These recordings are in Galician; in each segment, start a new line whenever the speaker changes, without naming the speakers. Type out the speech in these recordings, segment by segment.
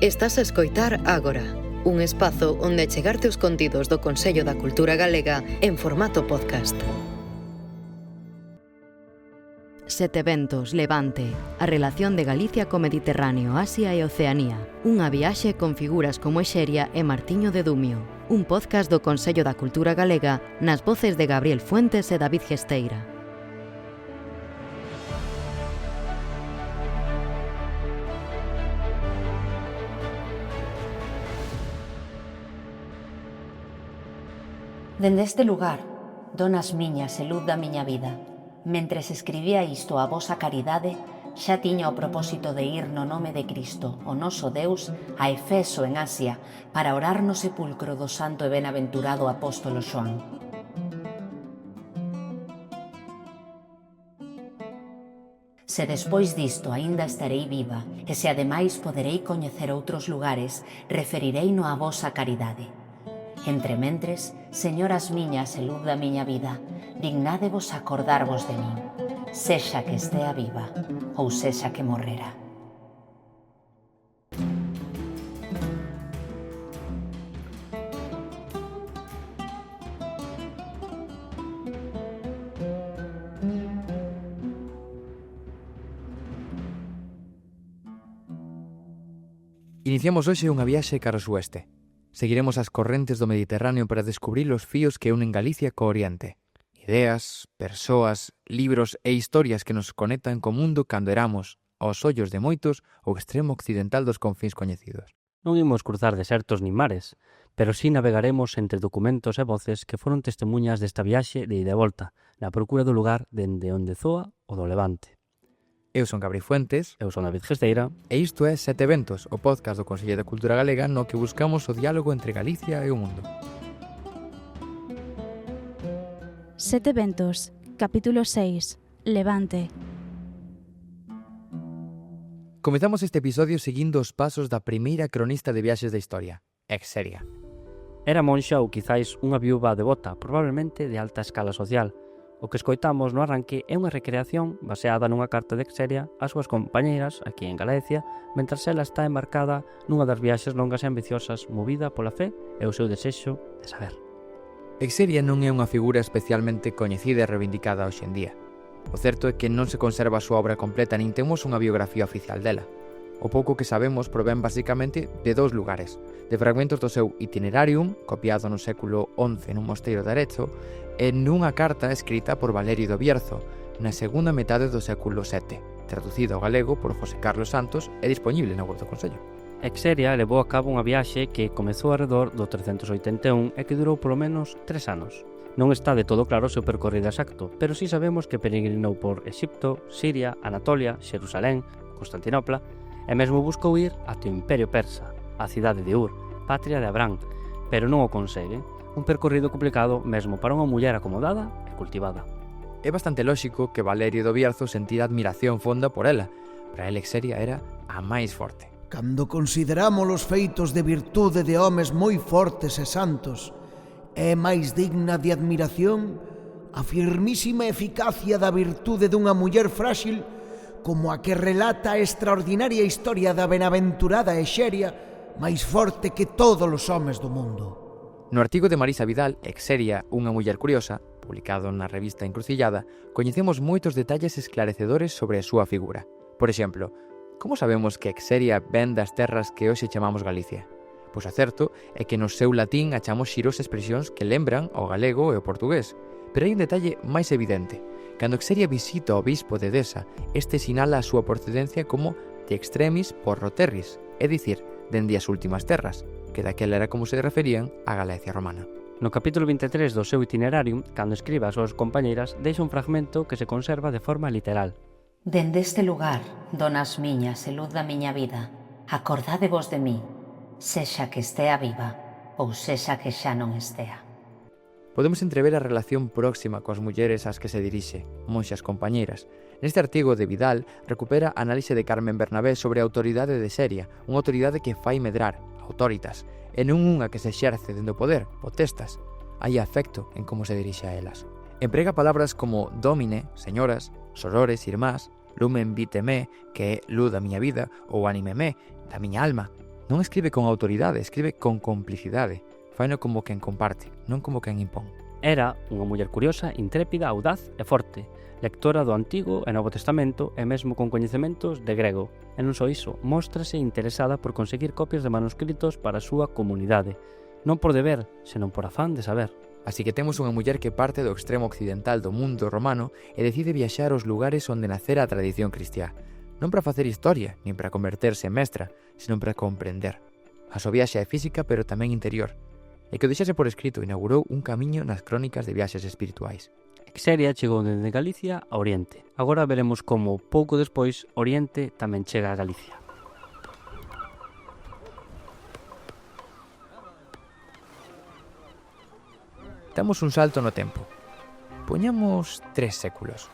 Estás a escoitar Ágora, un espazo onde chegarte os contidos do Consello da Cultura Galega en formato podcast.
Seteventos, Levante, a relación de Galicia co Mediterráneo, Asia e Oceanía. Unha viaxe con figuras como Exeria e Martiño de Dumio. Un podcast do Consello da Cultura Galega nas voces de Gabriel Fuentes e David Gesteira.
Dende este lugar, donas miñas e luz da miña vida, mentres escribía isto a vosa caridade, xa tiña o propósito de ir no nome de Cristo, o noso Deus, a Efeso en Asia, para orar no sepulcro do santo e benaventurado apóstolo Xoán. Se despois disto aínda estarei viva, e se ademais poderei coñecer outros lugares, referireino a vosa caridade. Entre mentres, señoras miñas e luz da miña vida, dignádevos acordarvos de min, sexa que estea viva ou sexa que morrera.
Iniciamos hoxe unha viaxe cara ao sueste. Seguiremos as correntes do Mediterráneo para descubrir os fíos que unen Galicia co Oriente. Ideas, persoas, libros e historias que nos conectan co mundo cando éramos, aos ollos de moitos, o extremo occidental dos confíns coñecidos.
Non imos cruzar desertos nin mares, pero sí navegaremos entre documentos e voces que foron testemunhas desta viaxe de ida e volta, na procura do lugar dende onde zoa o do Levante.
Eu son Gabriel Fuentes.
Eu son David Gesteira.
E isto é Seteventos, o podcast do Consello da Cultura Galega no que buscamos o diálogo entre Galicia e o mundo.
Seteventos, capítulo 6, Levante.
Comezamos este episodio seguindo os pasos da primeira cronista de viaxes da historia, Exeria.
Era monxa ou quizáis unha viúva devota, probablemente de alta escala social. O que escoitamos no arranque é unha recreación baseada nunha carta de Exeria ás súas compañeiras aquí en Galicia, mentras ela está embarcada nunha das viaxes longas e ambiciosas movida pola fe e o seu desexo de saber.
Exeria non é unha figura especialmente coñecida e reivindicada hoxe en día. O certo é que non se conserva a súa obra completa nin temos unha biografía oficial dela. O pouco que sabemos provén basicamente de dous lugares, de fragmentos do seu Itinerarium, copiado no século XI nun mosteiro de Arezzo, e nunha carta escrita por Valerio do Bierzo, na segunda metade do século VII, traducido ao galego por José Carlos Santos e disponible na web do Consello.
Exeria levou a cabo unha viaxe que comezou alrededor do 381 e que durou polo menos 3 anos. Non está de todo claro o seu percorrido exacto, pero sí sabemos que peregrinou por Exipto, Siria, Anatolia, Xerusalén, Constantinopla, e mesmo buscou ir ate o Imperio Persa, a cidade de Ur, patria de Abraham, pero non o consegue. Un percorrido complicado mesmo para unha muller acomodada e cultivada.
É bastante lóxico que Valerio do Bierzo sentira admiración fonda por ela. Para ele Exeria era a máis forte.
Cando consideramos os feitos de virtude de homes moi fortes e santos, é máis digna de admiración a firmísima eficacia da virtude dunha muller frágil como a que relata a extraordinaria historia da benaventurada Exeria, máis forte que todos os homes do mundo.
No artigo de Marisa Vidal, Exeria, unha muller curiosa, publicado na revista Encrucillada, coñecemos moitos detalles esclarecedores sobre a súa figura. Por exemplo, como sabemos que Exeria ven das terras que hoxe chamamos Galicia? Pois o certo é que no seu latín achamos xiros e expresións que lembran ao galego e ao portugués, pero hai un detalle máis evidente. Cando Exeria visita o bispo de Edesa, este sinala a súa procedencia como de extremis porro terris, é dicir, dende as últimas terras, que daquela era como se referían á Galicia romana.
No capítulo 23 do seu Itinerarium, cando escribe as súas compañeiras, deixa un fragmento que se conserva de forma literal.
Dende este lugar, donas miñas e luz da miña vida, acordádevos de mí, sexa que estea viva ou sexa que xa non estea.
Podemos entrever a relación próxima coas mulleres ás que se dirixe, monxas compañeiras. Neste artigo de Vidal recupera a análise de Carmen Bernabé sobre a autoridade de Exeria, unha autoridade que fai medrar, autoritas, e non unha que se exerce dende o poder, potestas. Hai afecto en como se dirixe a elas. Emprega palabras como domine, señoras, sorores, irmás, lumen viteme, que é luz da miña vida, ou anímeme, da miña alma. Non escribe con autoridade, escribe con complicidade. Faino como quen comparte, non como quen impón.
Era unha muller curiosa, intrépida, audaz e forte, lectora do Antigo e Novo Testamento e mesmo con coñecementos de grego. E non só iso, móstrase interesada por conseguir copias de manuscritos para a súa comunidade, non por deber, senón por afán de saber.
Así que temos unha muller que parte do extremo occidental do mundo romano e decide viaxar aos lugares onde nacera a tradición cristiá. Non para facer historia, nin para converterse en mestra, senón para comprender. A súa viaxe é física, pero tamén interior. E que o deixase por escrito inaugurou un camiño nas crónicas de viaxes espirituais.
Exeria chegou dende Galicia a Oriente. Agora veremos como, pouco despois, Oriente tamén chega a Galicia.
Damos un salto no tempo. Poñamos 3 séculos.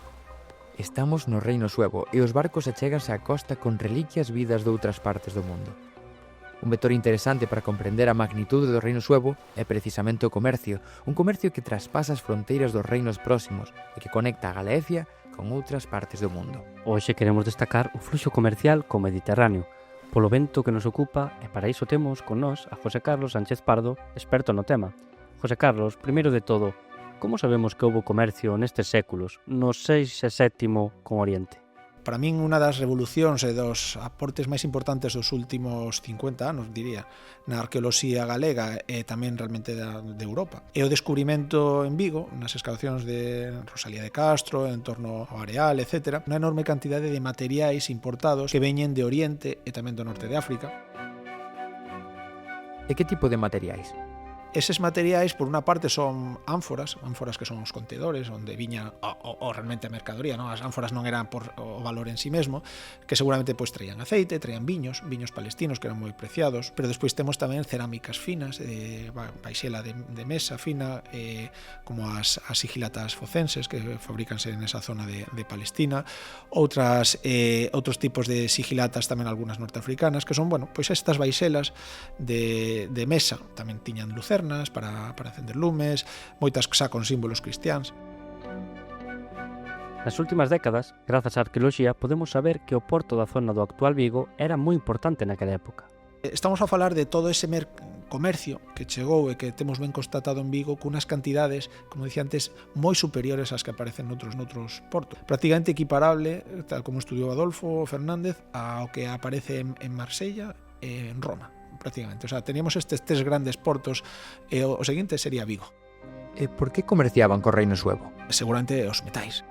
Estamos no Reino Suevo e os barcos achéganse á costa con reliquias vidas de outras partes do mundo. Un vector interesante para comprender a magnitude do Reino Suevo é precisamente o comercio, un comercio que traspasa as fronteiras dos reinos próximos e que conecta a Galicia con outras partes do mundo.
Hoxe queremos destacar o fluxo comercial co Mediterráneo, polo vento que nos ocupa, e para iso temos con nós a José Carlos Sánchez Pardo, experto no tema. José Carlos, primeiro de todo, como sabemos que houbo comercio nestes séculos, no 6 e 7 con Oriente?
Para min, unha das revolucións e dos aportes máis importantes dos últimos 50 anos, diría, na arqueoloxía galega e tamén realmente de Europa. É o descubrimento en Vigo, nas excavacións de Rosalía de Castro, en torno ao Areal, etc., unha enorme cantidade de materiais importados que veñen de Oriente e tamén do norte de África.
E que tipo de materiais?
Eses materiais, por unha parte, son ánforas que son os contedores, onde viña o realmente a mercadoría, non? As ánforas non eran por o valor en sí mesmo, que seguramente pois traían aceite, traían viños palestinos que eran moi preciados, pero despois temos tamén cerámicas finas, baixela de mesa fina, como as sigilatas focenses, que fabricanse nesa zona de Palestina, outros tipos de sigilatas, tamén algunhas norteafricanas, que son, bueno, pois estas baixelas de mesa, tamén tiñan lucernas para encender lumes, moitas xa con símbolos cristiáns.
Nas últimas décadas, grazas á arqueoloxía, podemos saber que o porto da zona do actual Vigo era moi importante naquela época.
Estamos a falar de todo ese comercio que chegou e que temos ben constatado en Vigo cunhas cantidades, como dicía antes, moi superiores ás que aparecen noutros portos. Prácticamente equiparable, tal como estudiou Adolfo Fernández, ao que aparece en Marsella e en Roma. Prácticamente, o sea, teníamos estes 3 grandes portos e o seguinte sería Vigo.
E por que comerciaban co Reino Suevo?
Seguramente os metais.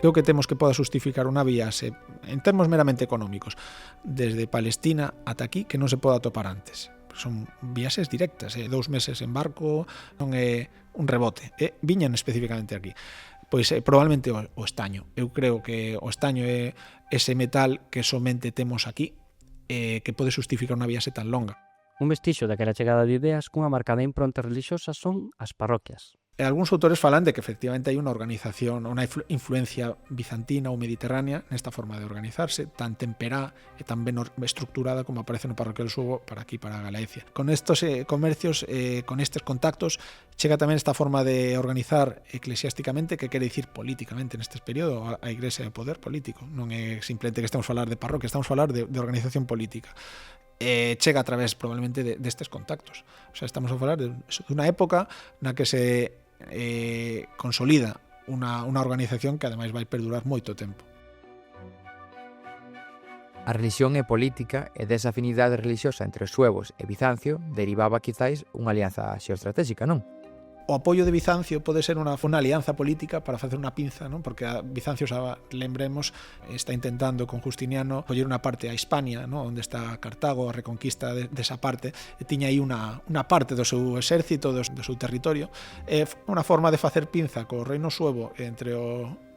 Creo que temos que poda justificar unha viaxe en termos meramente económicos desde Palestina ata aquí que non se poda topar antes. Son viaxes directas, 2 meses en barco, non é un rebote, viñan especificamente aquí. Pois probablemente o estaño. Eu creo que o estaño é ese metal que somente temos aquí, que pode justificar unha viaxe tan longa.
Un vestixo daquela chegada de ideas cunha marcada impronta religiosa son as parroquias.
E algúns autores falan de que efectivamente hai unha organización, unha influencia bizantina ou mediterránea nesta forma de organizarse, tan temperá e tan ben estructurada como aparece no Parroquial Subo para aquí, para Galicia. Con estos comercios, con estes contactos, chega tamén esta forma de organizar eclesiásticamente, que quere dicir políticamente neste período, a Igrexa de poder político. Non é simplemente que estamos a falar de parroquia, estamos a falar de organización política. Chega a través probablemente destes contactos. O sea, estamos a falar de unha época na que se consolida unha organización que ademais vai perdurar moito tempo.
A religión e política e desa afinidade religiosa entre os suevos e Bizancio derivaba quizáis unha alianza xeoestratégica, non?
O apoio de Bizancio pode ser unha alianza política para facer unha pinza, non? Porque Bizancio, lembremos, está intentando con Justiniano coller unha parte a Hispania, non? Onde está Cartago, a reconquista desa parte, e tiña aí unha parte do seu exército, do seu territorio, e unha forma de facer pinza co reino suevo entre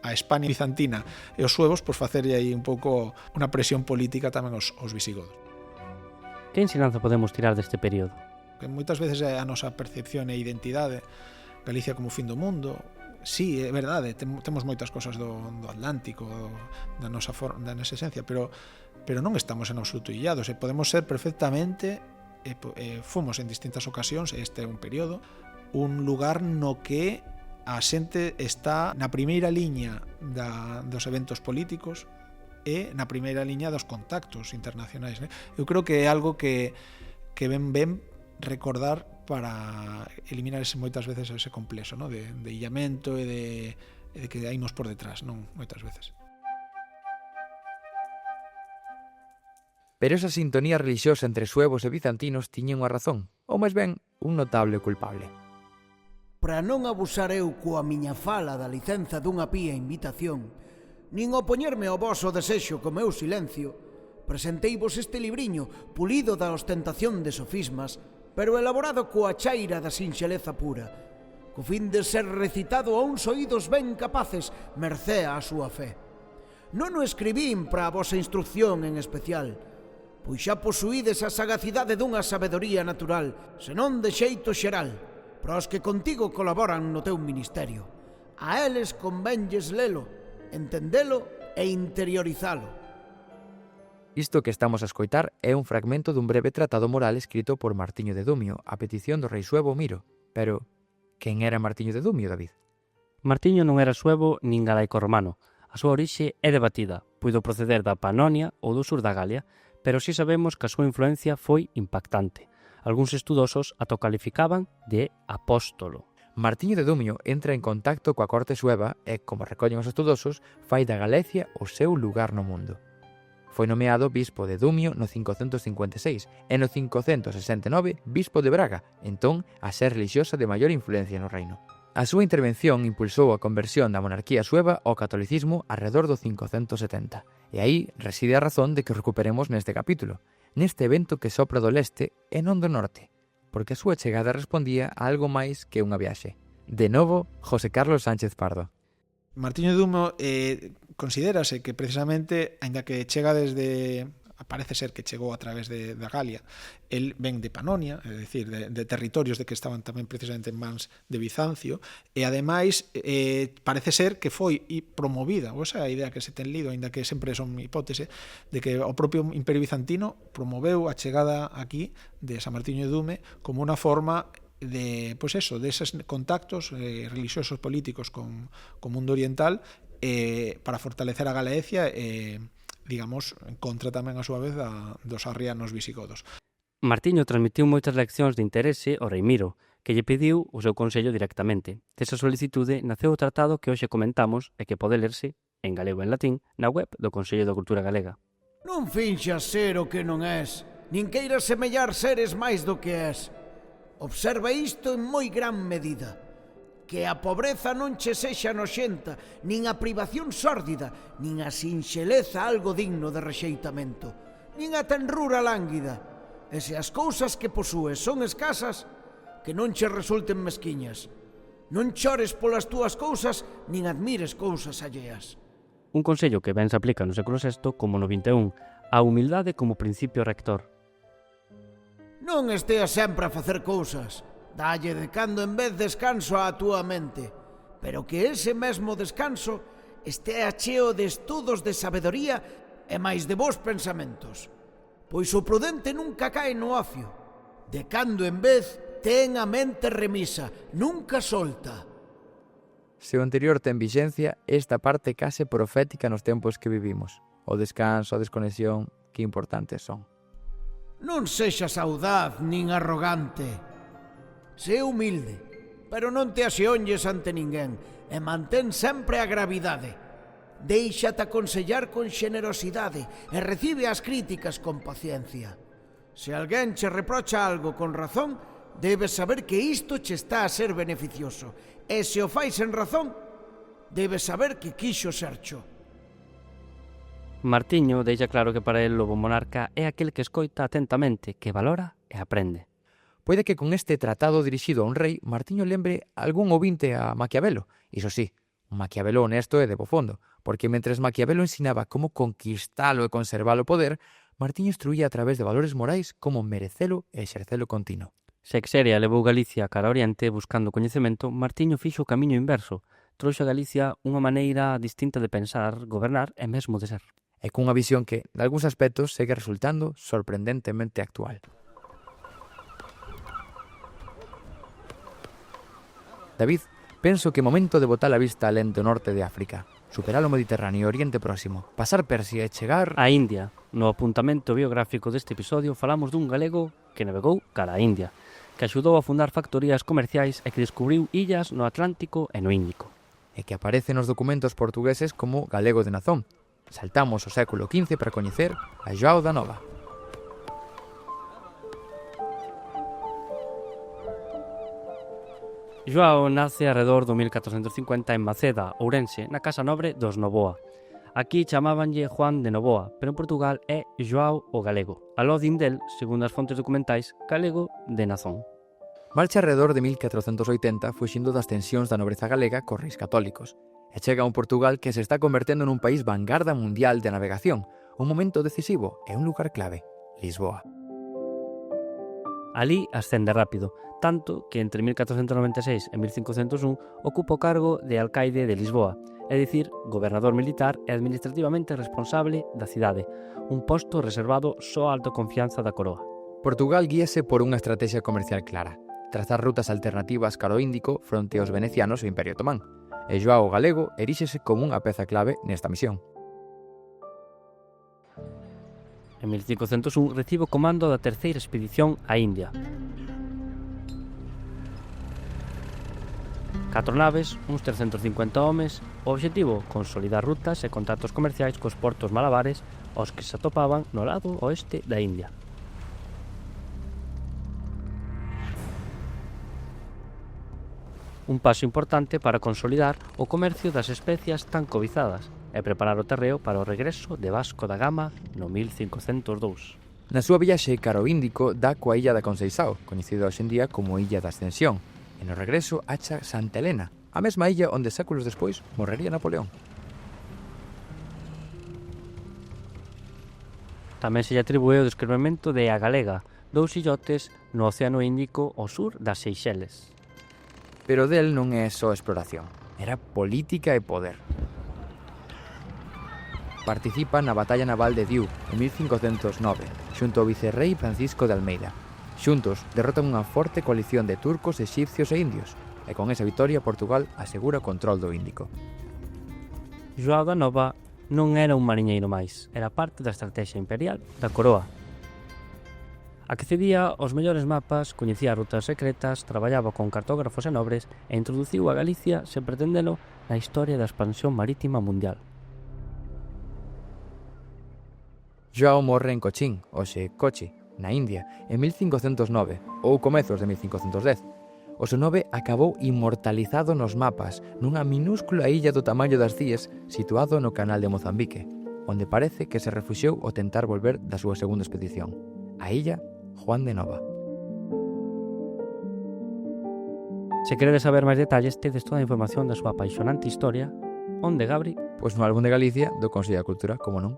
a España bizantina e os suevos, pois facerlle aí un pouco unha presión política tamén aos visigodos.
Que ensinanza podemos tirar deste período?
Que moitas veces é a nosa percepción e identidade, Galicia como fin do mundo. Sí, é verdade, temos moitas cosas do Atlántico, da nosa esencia, pero non estamos en absoluto illados, e podemos ser perfectamente, fomos en distintas ocasións, este é un período, un lugar no que a xente está na primeira liña dos eventos políticos, e na primeira liña dos contactos internacionais. Eu creo que é algo que ben recordar para eliminar moitas veces ese complexo, ¿no? de illamento e de que haimos por detrás, non moitas veces.
Pero esa sintonía religiosa entre suevos e bizantinos tiña unha razón, ou máis ben, un notable culpable.
Para non abusar eu coa miña fala da licenza dunha pía invitación, nin opoñerme ao voso desexo co meu silencio, presenteivos este libriño pulido da ostentación de sofismas, pero elaborado coa chaira da sinxeleza pura, co fin de ser recitado a uns oídos ben capaces mercé á súa fe. Non o escribín para a vosa instrucción en especial, pois xa posuídes a sagacidade dunha sabedoría natural, senón de xeito xeral, para os que contigo colaboran no teu ministerio. A eles convenlles lelo, entendelo e interiorizalo.
Isto que estamos a escoitar é un fragmento dun breve tratado moral escrito por Martiño de Dumio a petición do rei suevo Miro. Pero, quen era Martiño de Dumio, David?
Martiño non era suevo nin galaico romano. A súa orixe é debatida, puido proceder da Panonia ou do sur da Galia, pero si sabemos que a súa influencia foi impactante. Algúns estudosos ato calificaban de apóstolo.
Martiño de Dumio entra en contacto coa corte sueva e, como recollen os estudosos, fai da Galicia o seu lugar no mundo. Foi nomeado bispo de Dumio no 556 e no 569 bispo de Braga, entón a ser religiosa de maior influencia no reino. A súa intervención impulsou a conversión da monarquía sueva ao catolicismo arredor do 570, e aí reside a razón de que recuperemos neste capítulo, neste evento que sopra do leste e non do norte, porque a súa chegada respondía a algo máis que unha viaxe. De novo, José Carlos Sánchez Pardo.
Martiño de Dumio considérase que precisamente, aínda que chega desde, parece ser que chegou a través da Galia, el ven de Panonia, é dicir, de territorios de que estaban tamén precisamente en mans de Bizancio, e ademais parece ser que foi promovida, ou esa é a idea que se ten lido, aínda que sempre son hipótese, de que o propio Imperio Bizantino promoveu a chegada aquí de San Martiño de Dumio como unha forma de, pois eso, deses contactos religiosos políticos con o mundo oriental para fortalecer a Galicia e, digamos, en contra tamén a súa vez dos arrianos visigodos.
Martiño transmitiu moitas leccións de interese ao rei Miro, que lle pediu o seu consello directamente. Desa solicitude naceu o tratado que hoxe comentamos e que pode lerse, en galego e en latín, na web do Consello da Cultura Galega.
Non finxas ser o que non és, nin queiras semellar seres máis do que és. Observa isto en moi gran medida, que a pobreza non che sexa noxenta, nin a privación sórdida, nin a sinxeleza algo digno de rexeitamento, nin a tenrura lánguida, e se as cousas que posúes son escasas, que non che resulten mesquiñas. Non chores polas túas cousas, nin admires cousas alleas.
Un consello que ben se aplica no século VI como no XXI, a humildade como principio rector.
Non esteas sempre a facer cousas, dalle de cando en vez descanso á túa mente, pero que ese mesmo descanso estea cheo de estudos de sabedoría e máis de bons pensamentos, pois o prudente nunca cae no ocio. De cando en vez ten a mente remisa, nunca solta.
Se o anterior ten vixencia, esta parte case profética nos tempos que vivimos. O descanso, a desconexión, que importantes son.
Non sexas audaz nin arrogante. Sé humilde, pero non te axeonlles ante ninguén e mantén sempre a gravidade. Déixate aconsellar con xenerosidade e recibe as críticas con paciencia. Se alguén che reprocha algo con razón, debes saber que isto che está a ser beneficioso. E se o fais en razón, debes saber que quixo sercho.
Martiño deixa claro que para el o bo monarca é aquel que escoita atentamente, que valora e aprende.
Poide que con este tratado dirixido a un rei, Martiño lembre algún ouvinte a Maquiavelo. Iso sí, un Maquiavelo honesto e de bo fondo, porque mentres Maquiavelo ensinaba como conquistalo e conservalo o poder, Martiño instruía a través de valores morais como merecelo e exercelo continuo.
Se Xeria levou Galicia cara a oriente buscando coñecemento, Martiño fixo o camiño inverso. Trouxe a Galicia unha maneira distinta de pensar, gobernar e mesmo de ser.
E cunha visión que, en algúns aspectos, segue resultando sorprendentemente actual. David, penso que é momento de botar a vista alén do norte de África. superar o Mediterráneo e Oriente Próximo, pasar Persia e chegar
A India. No apuntamento biográfico deste episodio falamos dun galego que navegou cara a India, que axudou a fundar factorías comerciais e que descubriu illas no Atlántico e no Índico.
e que aparece nos documentos portugueses como galego de nazón. Saltamos ao século XV para coñecer a Joao da Nova.
Joao nace arredor do 1450 en Maceda, Ourense, na casa nobre dos Novoa. Aquí chamábanlle Juan de Novoa, pero en Portugal é Joao o Galego. Aló din del, segundo as fontes documentais, galego de nazón.
Marcha arredor de 1480 fuxindo das tensións da nobreza galega cos reis católicos e chega a un Portugal que se está convertendo nun país vanguarda mundial de navegación, un momento decisivo e un lugar clave, Lisboa.
Alí ascende rápido, tanto que entre 1496 e 1501 ocupa o cargo de alcaide de Lisboa, é dicir, gobernador militar e administrativamente responsable da cidade, un posto reservado só a alta confianza da coroa.
Portugal guíase por unha estrategia comercial clara, trazar rutas alternativas cara ao Índico fronte aos venecianos e o Imperio Otomán, e Joao Galego eríxese como unha peza clave nesta misión.
En 1501 recibe o comando da terceira expedición á India. 4 naves, uns 350 homes, o obxectivo, consolidar rutas e contactos comerciais cos portos malabares aos que se atopaban no lado oeste da India. Un paso importante para consolidar o comercio das especias tan cobizadas e preparar o terreo para o regreso de Vasco da Gama no 1502.
Na súa viaxe cara ao Índico dá coa illa da Conceição, coñecida hoxe en día como Illa da Ascensión, e no regreso acha Santa Helena, a mesma illa onde séculos despois morrería Napoleón.
Tamén se lle atribúe o descubrimento de A Galega, 2 illotes no Océano Índico ao sur das Seychelles.
Pero del non é só exploración, era política e poder. Participa na Batalla Naval de Diu en 1509, xunto ao vicerrei Francisco de Almeida. Xuntos derrotan unha forte coalición de turcos, exipcios e indios, e con esa vitoria Portugal asegura o control do Índico.
Joao da Nova non era un mariñeiro máis, era parte da estrategia imperial da coroa. Accedía aos mellores mapas, coñecía rutas secretas, traballaba con cartógrafos e nobres e introduciu a Galicia, sen pretendelo, na historia da expansión marítima mundial.
Joao morre en Cochín, hoxe Kochi, na India, en 1509 ou comezos de 1510. O seu nome acabou inmortalizado nos mapas nunha minúscula illa do tamaño das Cíes situado no canal de Mozambique, onde parece que se refuxiou ao tentar volver da súa segunda expedición. A illa Juan de Nova.
Se queredes saber máis detalles, tedes toda a información da súa apaixonante historia. Onde, Gabri?
Pois no álbum de Galicia do Consello da Cultura, como non.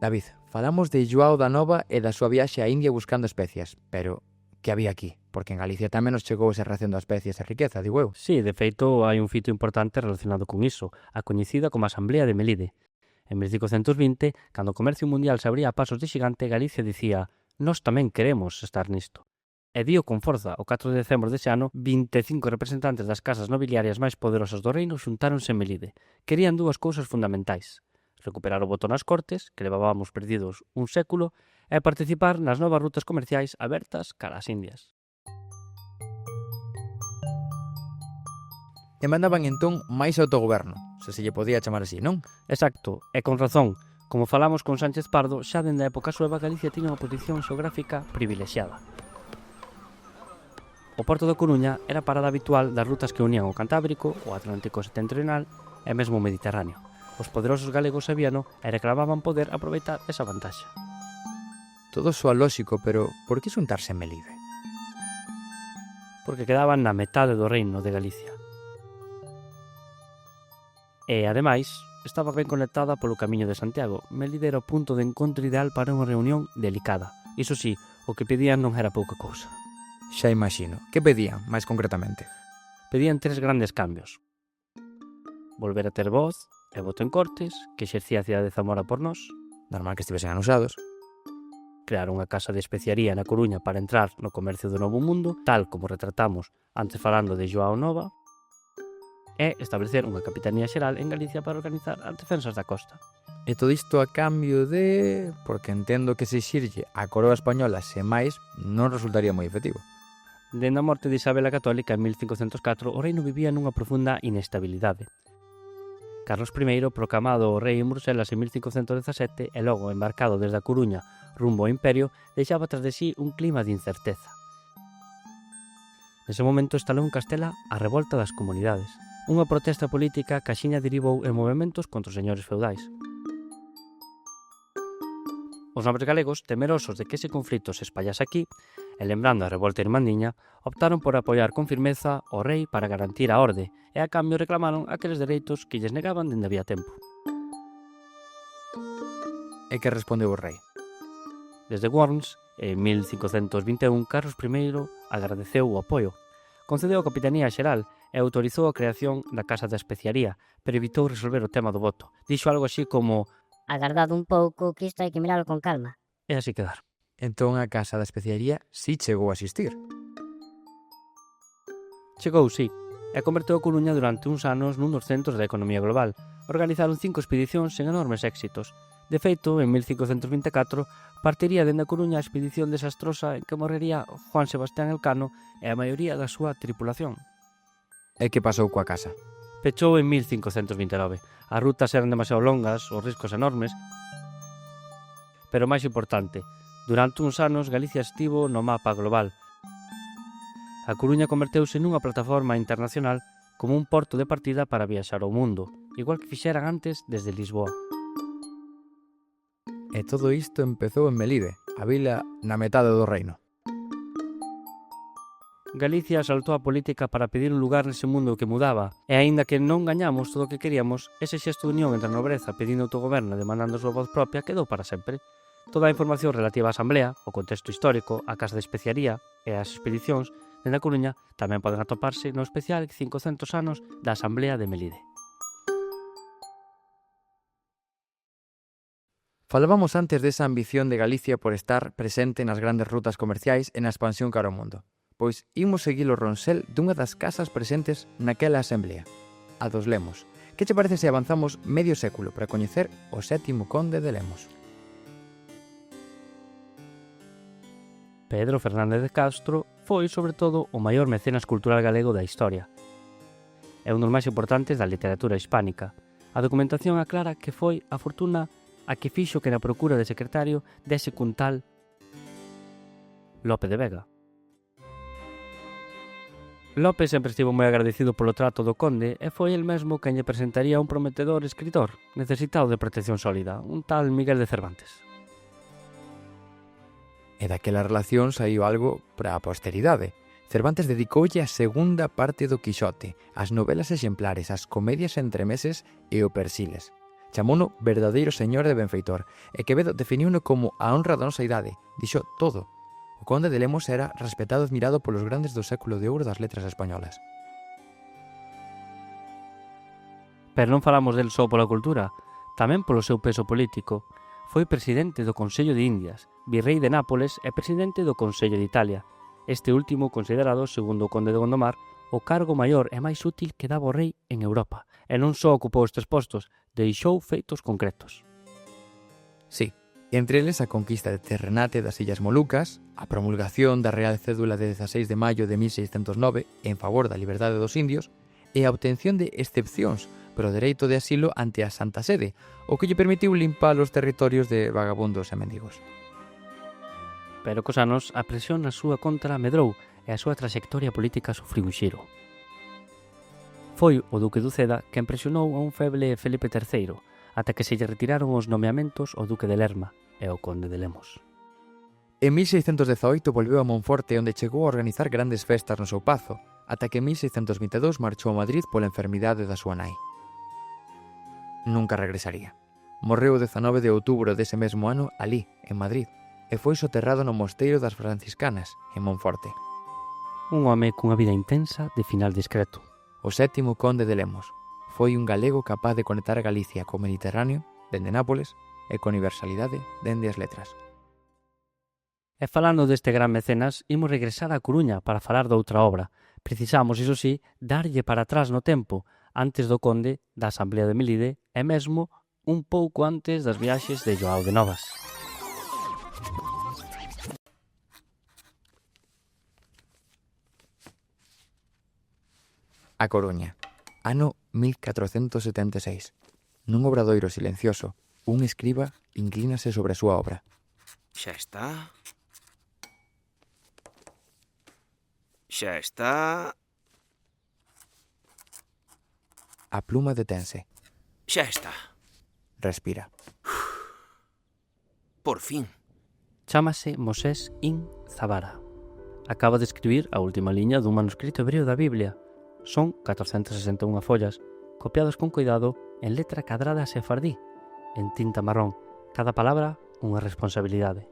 David, falamos de Joao da Nova e da súa viaxe a India buscando especias, pero que había aquí? Porque en Galicia tamén nos chegou esa ración das especies e riqueza, digo eu.
Sí, de feito, hai un fito importante relacionado con iso, a coñecida como Asamblea de Melide. En 1520, cando o comercio mundial se abría a pasos de xigante, Galicia dicía: "Nós tamén queremos estar nisto". E dio con forza, o 4 de decembro dese ano, 25 representantes das casas nobiliarias máis poderosas do reino xuntáronse en Melide. Querían dúas cousas fundamentais: recuperar o voto nas cortes, que levábamos perdidos un século, e participar nas novas rutas comerciais abertas cara ás Indias.
Demandaban entón máis autogoberno, se lle podía chamar así, non?
Exacto, e con razón. Como falamos con Sánchez Pardo, xa dende a época sueva Galicia tiña unha posición xeográfica privilexiada. O porto da Coruña era parada habitual das rutas que unían o Cantábrico, o Atlántico Setentrional e mesmo o Mediterráneo. Os poderosos galegos sabíano e reclamaban poder aproveitar esa vantaxe.
Todo soa lóxico, pero por que xuntarse en Melide?
Porque quedaban na metade do reino de Galicia. E, ademais, estaba ben conectada polo Camiño de Santiago. Melide era o punto de encontro ideal para unha reunión delicada. Iso sí, o que pedían non era pouca cousa.
Xa imagino. Que pedían, máis concretamente?
Pedían 3 grandes cambios. Volver a ter voz e voto en Cortes, que exercía a cidade de Zamora por nós.
Normal que estivesen anusados.
Crear unha casa de especiaría na Coruña para entrar no comercio do Novo Mundo, tal como retratamos antes falando de Joao Nova. e establecer unha capitanía xeral en Galicia para organizar as defensas da costa.
E todo isto a cambio de... porque entendo que se xirlle a coroa española sen máis non resultaría moi efectivo.
Dende a morte de Isabel a Católica en 1504, o reino vivía nunha profunda inestabilidade. Carlos I, proclamado o rei en Bruselas en 1517 e logo embarcado desde a Coruña rumbo ao Imperio, deixaba tras de sí un clima de incerteza. Nese momento instalou en Castela a revolta das comunidades, unha protesta política que axiña derivou en movementos contra os señores feudais. Os nobres galegos, temerosos de que ese conflito se espallase aquí, e lembrando a revolta irmandiña, optaron por apoiar con firmeza o rei para garantir a orde e a cambio reclamaron aqueles dereitos que lles negaban dende había tempo.
E que respondeu o rei?
Desde Worms, en 1521, Carlos I agradeceu o apoio, concedeu a capitanía xeral e autorizou a creación da Casa da Especiaría, pero evitou resolver o tema do voto. Dixo algo así como:
agardado un pouco, que isto hai que miralo con calma.
E así quedar.
Entón a Casa da Especiaría si chegou a existir.
Chegou, sí, e converteu a Coruña durante uns anos nun dos centros da economía global. Organizaron 5 expedicións sen enormes éxitos. De feito, en 1524, partiría dende a Coruña a expedición desastrosa en que morrería Juan Sebastián Elcano e a maioría da súa tripulación.
E que pasou coa casa?
Pechou en 1529. As rutas eran demasiado longas, os riscos enormes, pero máis importante, durante uns anos Galicia estivo no mapa global. A Coruña converteuse nunha plataforma internacional como un porto de partida para viaxar ao mundo, igual que fixeran antes desde Lisboa.
E todo isto empezou en Melide, a vila na metade do reino.
Galicia saltou a política para pedir un lugar nese mundo que mudaba, e aínda que non gañamos todo o que queríamos, ese xesto de unión entre a nobreza pedindo autogoberno e demandando a súa voz propia quedou para sempre. Toda a información relativa á Asamblea, o contexto histórico, a Casa de Especiaría e as expedicións dende a Coruña tamén poden atoparse no especial 500 anos da Asamblea de Melide.
Falábamos antes desa ambición de Galicia por estar presente nas grandes rutas comerciais e na expansión cara ao mundo. Pois imos seguir o ronsel dunha das casas presentes naquela asamblea, a dos Lemos. Que che parece se avanzamos medio século para coñecer o 7º conde de Lemos?
Pedro Fernández de Castro foi, sobre todo, o maior mecenas cultural galego da historia. É un dos máis importantes da literatura hispánica. A documentación aclara que foi a fortuna a que fixo que na procura de secretario dese cun tal Lope de Vega. Lope sempre estivo moi agradecido polo trato do conde e foi el mesmo quen lle presentaría un prometedor escritor necesitado de protección sólida, un tal Miguel de Cervantes.
E daquela relación saiu algo para a posteridade. Cervantes dedicoulle a segunda parte do Quixote, as novelas exemplares, as comedias entremeses e o Persiles. Chamouno verdadeiro señor de benfeitor, e Quevedo definiuno como a honra da nosa idade. Dixo todo. O conde de Lemos era respetado e admirado polos grandes do século de ouro das letras españolas.
Pero non falamos del só pola cultura, tamén polo seu peso político. Foi presidente do Consello de Indias, virrei de Nápoles e presidente do Consello de Italia. Este último considerado, segundo o conde de Gondomar, o cargo maior e máis útil que daba o rei en Europa. E non só ocupou estes postos, deixou feitos concretos.
Sí, entre eles a conquista de Terrenate das Illas Molucas, a promulgación da Real Cédula de 16 de maio de 1609 en favor da liberdade dos indios e a obtención de excepcións pro dereito de asilo ante a Santa Sede, o que lle permitiu limpar os territorios de vagabundos e mendigos.
Pero cos anos, a presión na súa contra medrou e a súa trayectoria política sufriu un xiro. Foi o duque de Uceda quen presionou a un feble Felipe III, ata que se lle retiraron os nomeamentos ao duque de Lerma e ao conde de Lemos.
En 1618 volveu a Monforte, onde chegou a organizar grandes festas no seu pazo, ata que en 1622 marchou a Madrid pola enfermidade da súa nai. Nunca regresaría. Morreu o 19 de outubro dese mesmo ano alí, en Madrid, e foi soterrado no mosteiro das Franciscanas, en Monforte.
Un home cunha vida intensa de final discreto.
O 7º conde de Lemos foi un galego capaz de conectar Galicia co Mediterráneo, dende Nápoles, e con universalidade dende as letras.
E falando deste gran mecenas, imos regresar a Coruña para falar doutra obra. Precisamos, iso sí, darlle para atrás no tempo, antes do conde, da Asamblea de Melide e mesmo un pouco antes das viaxes de Joao de Novas.
A Coruña, ano 1476. Nun obradoiro silencioso, un escriba inclínase sobre a súa obra.
Xa está. Xa está.
A pluma detense.
Xa está.
Respira.
Por fin.
Chámase Mosés Ibn Zabara. Acaba de escribir a última liña dun manuscrito hebreo da Biblia. Son 461 follas, copiadas con cuidado en letra cadrada sefardí, en tinta marrón. Cada palabra unha responsabilidade.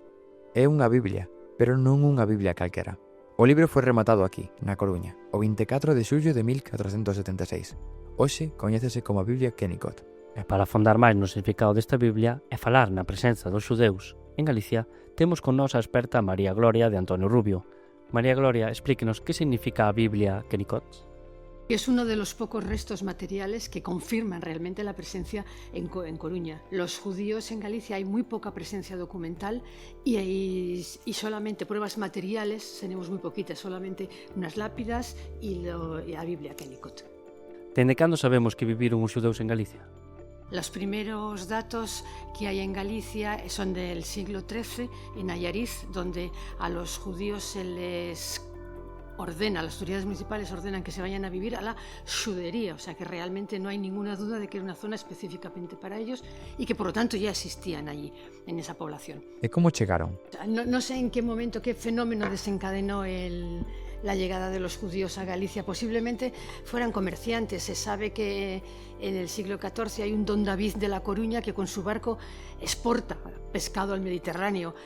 É unha Biblia, pero non unha Biblia calquera. O libro foi rematado aquí, na Coruña, o 24 de xullo de 1476. Hoxe coñécese como a Biblia Kennicott.
E para afondar máis no significado desta Biblia e falar na presenza dos xudeus en Galicia, temos con nós a experta María Gloria de Antonio Rubio. María Gloria, explíquenos que significa a Biblia Kennicott.
Es uno de los pocos restos materiales que confirman realmente la presencia en Coruña. Los judíos en Galicia hay muy poca presencia documental y solamente pruebas materiales, tenemos muy poquitas, solamente unas lápidas y la Biblia Kennicott.
Dende cando sabemos que viviron os xudeus en Galicia?
Los primeros datos que hay en Galicia son del siglo XIII, en Allariz, donde a los judíos se les ordena, las autoridades municipales ordenan que se vayan a vivir a la xudería, o sea que realmente no hay ninguna duda de que era una zona específicamente para ellos y que por lo tanto ya existían allí, en esa población.
E como chegaron?
No sé en qué momento, qué fenómeno desencadenó la llegada de los judíos a Galicia. Posiblemente fueran comerciantes. Se sabe que en el siglo XIV hay un don David de La Coruña que con su barco exporta pescado al Mediterráneo.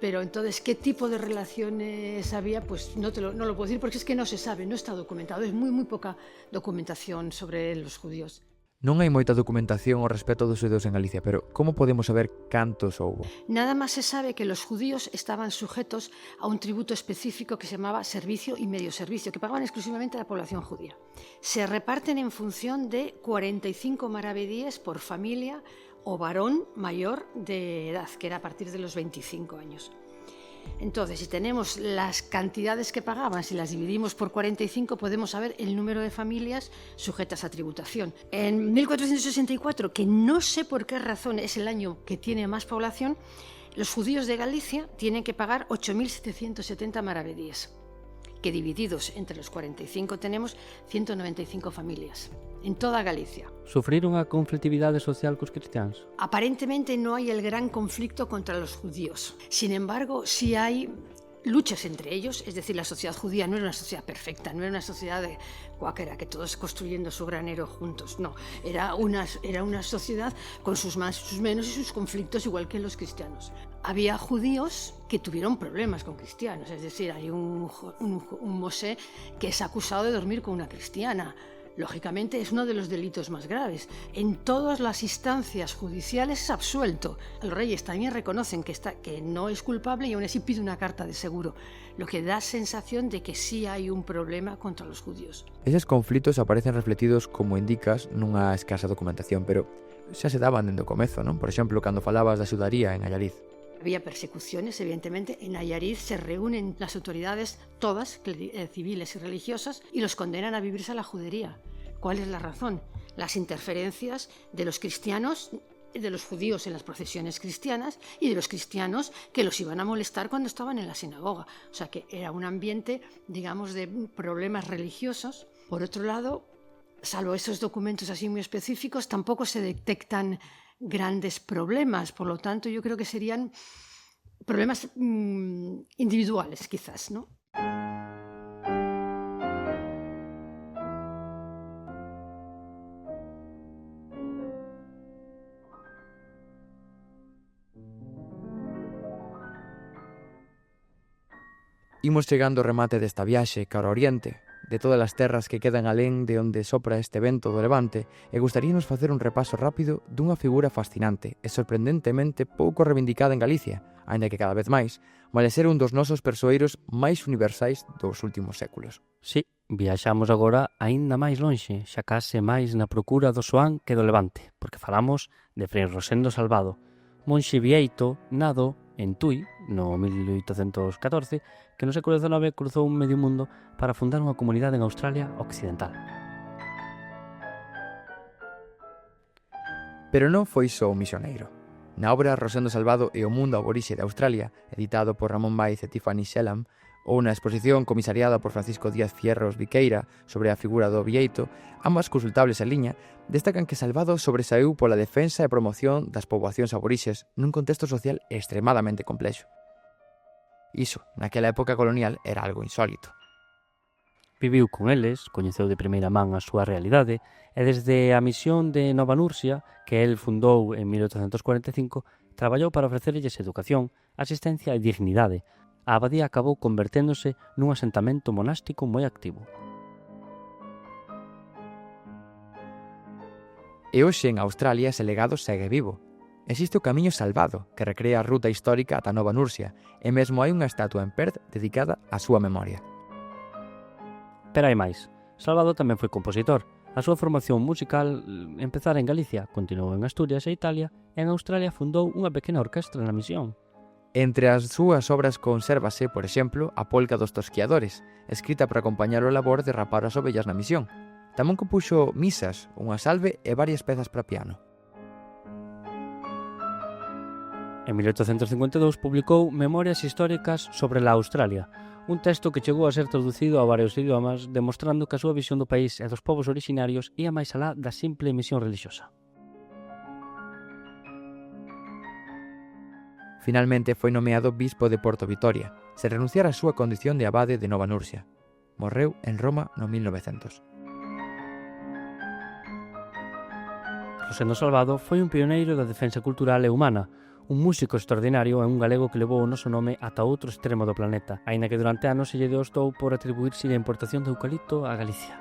Pero entonces, ¿qué tipo de relaciones había? Pues no lo puedo decir porque es que no se sabe, no está documentado. Es muy poca documentación sobre los judíos.
Non hai moita documentación ao respecto dos xudeus en Galicia, pero como podemos saber cantos houbo?
Nada más se sabe que los judíos estaban sujetos a un tributo específico que se llamaba servicio y medio servicio, que pagaban exclusivamente a la población judía. Se reparten en función de 45 maravedíes por familia o varón mayor de edad, que era a partir de los 25 años. Entonces, si tenemos las cantidades que pagaban, si las dividimos por 45, podemos saber el número de familias sujetas a tributación. En 1464, que no sé por qué razón es el año que tiene más población, los judíos de Galicia tienen que pagar 8.770 maravedíes, que divididos entre los 45 tenemos 195 familias. En toda Galicia.
Sufriron a conflictividade social cos cristianos?
Aparentemente no hay el gran conflicto contra los judíos. Sin embargo, sí hay luchas entre ellos, es decir, la sociedad judía no era una sociedad perfecta, no era una sociedad de cuáquera, que todos construyendo su granero juntos, no, era una sociedad con sus más, sus menos y sus conflictos, igual que los cristianos. Había judíos que tuvieron problemas con cristianos, es decir, hay un Mosé que es acusado de dormir con una cristiana. Lógicamente es uno de los delitos más graves. En todas las instancias judiciales es absuelto. Los reyes también reconocen que no es culpable y aún así pide una carta de seguro, lo que da sensación de que sí hay un problema contra los judíos.
Eses conflitos aparecen refletidos, como indicas, nunha escasa documentación, pero xa se daban dende o comezo, non? Por exemplo, cando falabas da xudaría en Allariz.
Había persecuciones, evidentemente. En Allariz se reúnen las autoridades, todas, civiles y religiosas, y los condenan a vivirse a la judería. ¿Cuál es la razón? Las interferencias de los cristianos, de los judíos en las procesiones cristianas y de los cristianos que los iban a molestar cuando estaban en la sinagoga. O sea que era un ambiente, digamos, de problemas religiosos. Por otro lado, salvo esos documentos así muy específicos, tampoco se detectan grandes problemas. Por lo tanto, yo creo que serían problemas individuales, quizás, ¿no?
Imos chegando ao remate desta viaxe cara ao oriente, de todas as terras que quedan alén de onde sopra este vento do levante, e gustaríanos facer un repaso rápido dunha figura fascinante e sorprendentemente pouco reivindicada en Galicia, aínda que cada vez máis, vale ser un dos nosos persoeiros máis universais dos últimos séculos.
Sí, Viaxamos agora aínda máis lonxe, xa case máis na procura do Soán que do Levante, porque falamos de Fray Rosendo Salvado, monxe vieito, nado en Tui, no 1814, que no século XIX cruzou un medio mundo para fundar unha comunidade en Australia Occidental.
Pero non foi só un misioneiro. Na obra Rosendo Salvado e o mundo aborixe de Australia, editado por Ramón Baiz e Tiffany Shellam, ou na exposición comisariada por Francisco Díaz Fierros Viqueira sobre a figura do vieito, ambas consultables en liña, destacan que Salvado sobresaiu pola defensa e promoción das poboacións aborixes nun contexto social extremadamente complexo. Iso, naquela época colonial, era algo insólito.
Viviu con eles, coñeceu de primeira man a súa realidade, e desde a misión de Nova Nursia, que el fundou en 1845, traballou para ofrecerlles educación, asistencia e dignidade. A abadía acabou converténdose nun asentamento monástico moi activo.
E hoxe en Australia ese legado segue vivo. Existe o Camiño Salvado, que recrea a ruta histórica ata Nova Nursia, e mesmo hai unha estatua en Perth dedicada á súa memoria.
Pero hai máis. Salvado tamén foi compositor. A súa formación musical empezara en Galicia, continuou en Asturias e Italia, e en Australia fundou unha pequena orquestra na misión.
Entre as súas obras consérvase, por exemplo, a Polca dos Tosquiadores, escrita para acompañar o labor de rapar as ovellas na misión. Tamén compuxo misas, unha salve e varias pezas para piano.
En 1852 publicou Memorias históricas sobre la Australia, un texto que chegou a ser traducido a varios idiomas, demostrando que a súa visión do país e dos povos orixinarios ia máis alá da simple misión relixiosa.
Finalmente foi nomeado bispo de Porto Vitoria, sen renunciar á súa condición de abade de Nova Nursia. Morreu en Roma no 1900.
Rosendo Salvado foi un pioneiro da defensa cultural e humana, un músico extraordinario e un galego que levou o noso nome ata outro extremo do planeta, aínda que durante anos se lle deostou por atribuirse a importación de eucalipto a Galicia.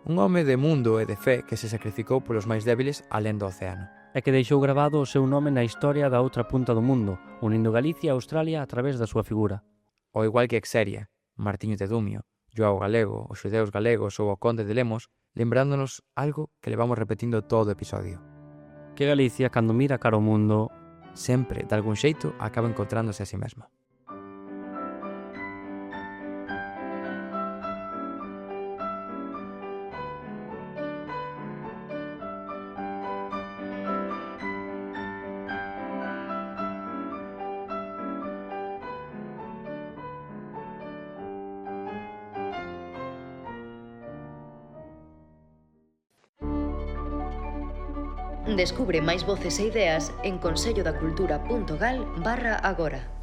Un home de mundo e de fe que se sacrificou polos máis débiles alén do océano.
E que deixou grabado o seu nome na historia da outra punta do mundo, unindo Galicia e Australia a través da súa figura.
Ao igual que Exeria, Martiño de Dumio, Joao Galego, os xudeus galegos ou o Conde de Lemos, lembrándonos algo que levamos repetindo todo o episodio.
Que Galicia, cando mira cara ao mundo,
sempre, de algún xeito, acaba encontrándose a si mesma.
Descubre máis voces e ideas en consellodacultura.gal/agora.